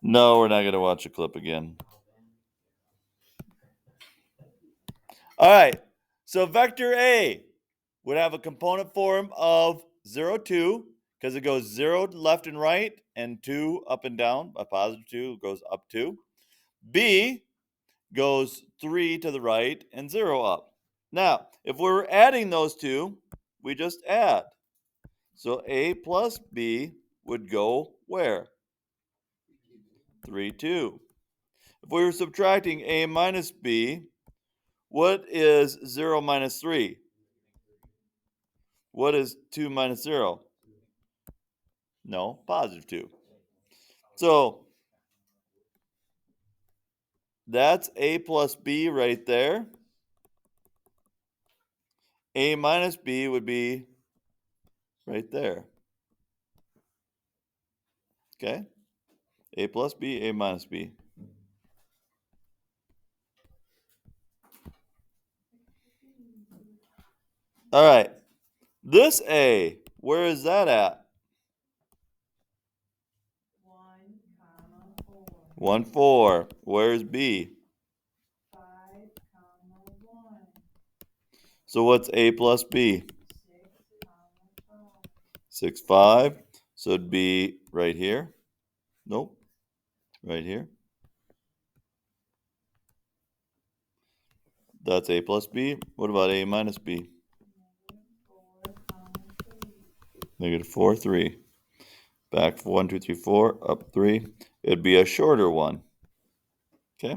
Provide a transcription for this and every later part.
No, we're not going to watch a clip again. All right. So vector A would have a component form of 0, 2, because it goes 0 left and right and 2 up and down. A positive 2 goes up 2. B goes 3 to the right and 0 up. Now, if we're adding those two, we just add. So A plus B would go where? 3, 2. If we were subtracting A minus B, what is 0 minus 3? What is 2 minus 0? No, positive 2. So that's A plus B right there. A minus B would be right there. Okay? A plus B, A minus B. All right. This A, where is that at? 1, 4. Where's B? 5, 1. So what's A plus B? 6, 12. 6, 5. So it'd be right here. Nope. Right here. That's A plus B. What about A minus B? Negative 4, 3. Back 1, 2, 3, 4. Up 3. It'd be a shorter one. Okay?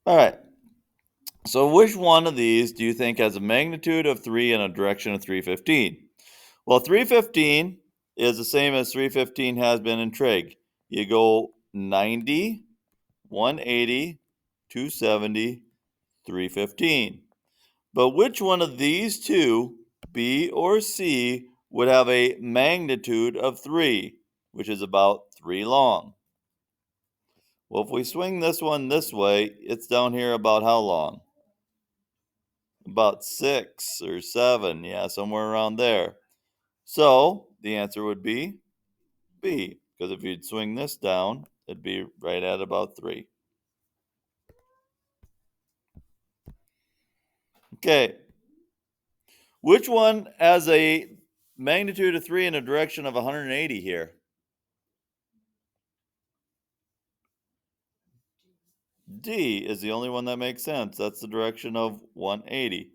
All right. So which one of these do you think has a magnitude of 3 and a direction of 315? Well, 315 is the same as 315 has been in trig. You go 90, 180, 270, 315. But which one of these two, B or C, would have a magnitude of 3, which is about 3 long? Well, if we swing this one this way, it's down here about how long? About 6 or 7, yeah, somewhere around there. So the answer would be B, because if you'd swing this down, it'd be right at about 3. Okay. Which one has a magnitude of 3 in a direction of 180 here? D is the only one that makes sense. That's the direction of 180.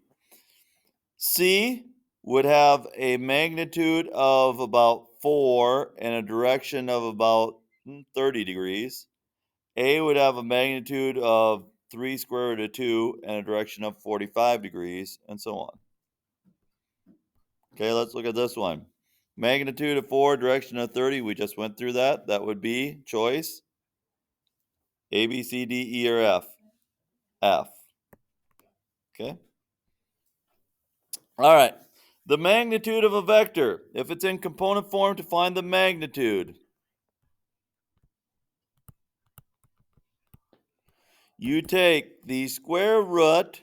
C would have a magnitude of about 4 and a direction of about 30 degrees. A would have a magnitude of 3 square root of 2 and a direction of 45 degrees, and so on. Okay, let's look at this one. Magnitude of 4, direction of 30, we just went through that. That would be choice A, B, C, D, E, or F. F. Okay. All right. The magnitude of a vector. If it's in component form, to find the magnitude, you take the square root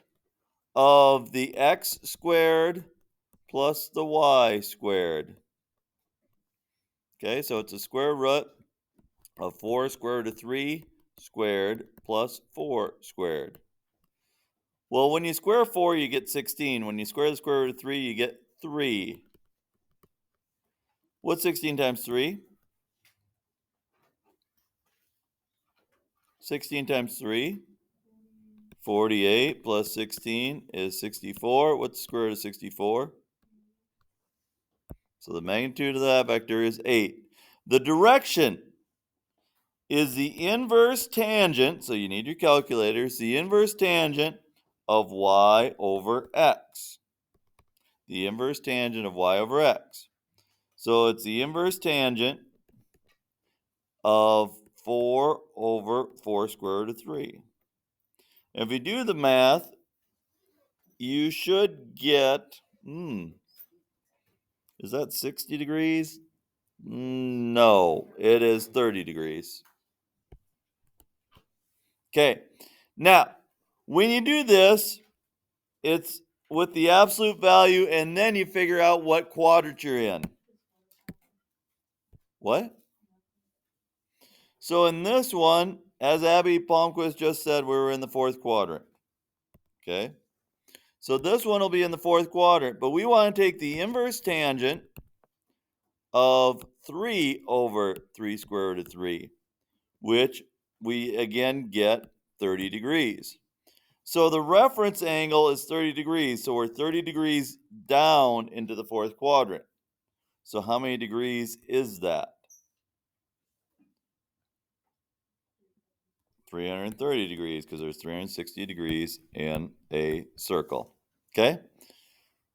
of the x squared plus the y squared. Okay, so it's a square root of 4 square root of 3 squared plus 4 squared. Well, when you square 4, you get 16. When you square the square root of 3, you get 3. What's 16 times 3? 16 times 3? 48 plus 16 is 64. What's the square root of 64? So the magnitude of that vector is 8. The direction is the inverse tangent, so you need your calculators, the inverse tangent of y over x. The inverse tangent of y over x. So it's the inverse tangent of 4 over 4 square root of 3. If you do the math, you should get, is that 60 degrees? No, it is 30 degrees. Okay, now, when you do this, it's with the absolute value, and then you figure out what quadrant you're in. What? So in this one, as Abby Palmquist just said, we were in the fourth quadrant. Okay? So this one will be in the fourth quadrant, but we want to take the inverse tangent of 3 over 3 square root of 3, which we again get 30 degrees. So the reference angle is 30 degrees, so we're 30 degrees down into the fourth quadrant. So how many degrees is that? 330 degrees, because there's 360 degrees in a circle. Okay?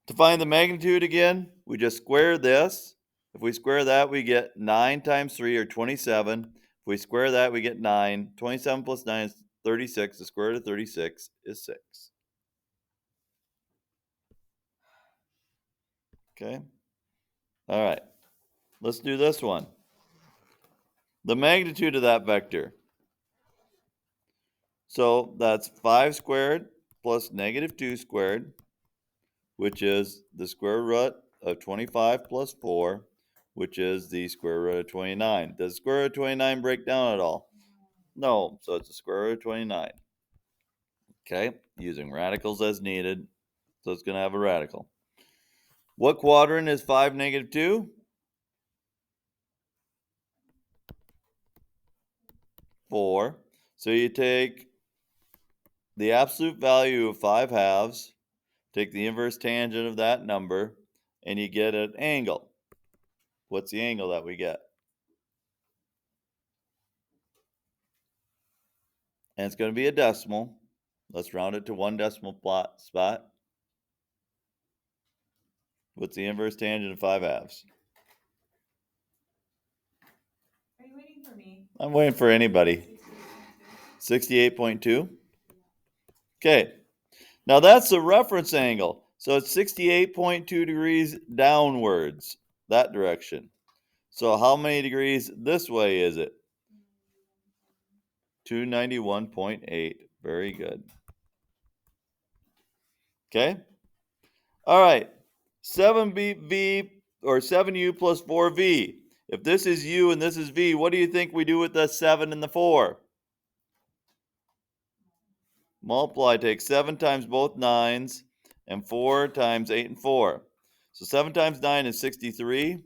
To find the magnitude again, we just square this. If we square that, we get 9 times 3, or 27. If we square that, we get 9. 27 plus 9 is 36. The square root of 36 is 6. Okay? All right. Let's do this one. The magnitude of that vector. So that's 5 squared plus negative 2 squared, which is the square root of 25 plus 4, which is the square root of 29. Does square root of 29 break down at all? No, so it's a square root of 29. Okay, using radicals as needed, so it's going to have a radical. What quadrant is 5, negative 2? 4. So you take the absolute value of 5 halves, take the inverse tangent of that number, and you get an angle. What's the angle that we get? And it's going to be a decimal. Let's round it to 1 decimal spot. What's the inverse tangent of 5 halves? Are you waiting for me? I'm waiting for anybody. 68.2? Okay. Now that's the reference angle. So it's 68.2 degrees downwards, that direction. So how many degrees this way is it? 291.8. Very good. Okay. All right. 7v or 7u plus 4v. If this is u and this is v, what do you think we do with the 7 and the 4? Multiply. Take 7 times both 9s and 4 times 8 and 4. So 7 times 9 is 63.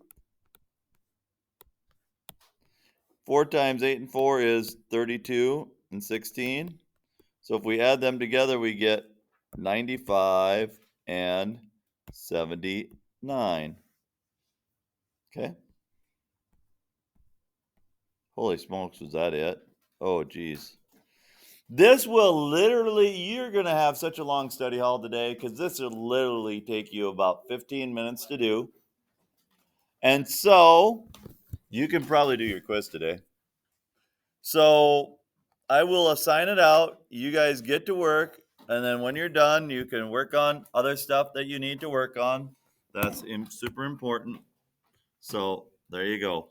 4 times 8 and 4 is 32 and 16. So if we add them together, we get 95 and 79. Okay. Holy smokes, was that it? Oh, geez. This will literally, you're going to have such a long study hall today because this will literally take you about 15 minutes to do. And so you can probably do your quiz today. So I will assign it out. You guys get to work. And then when you're done, you can work on other stuff that you need to work on. That's super important. So there you go.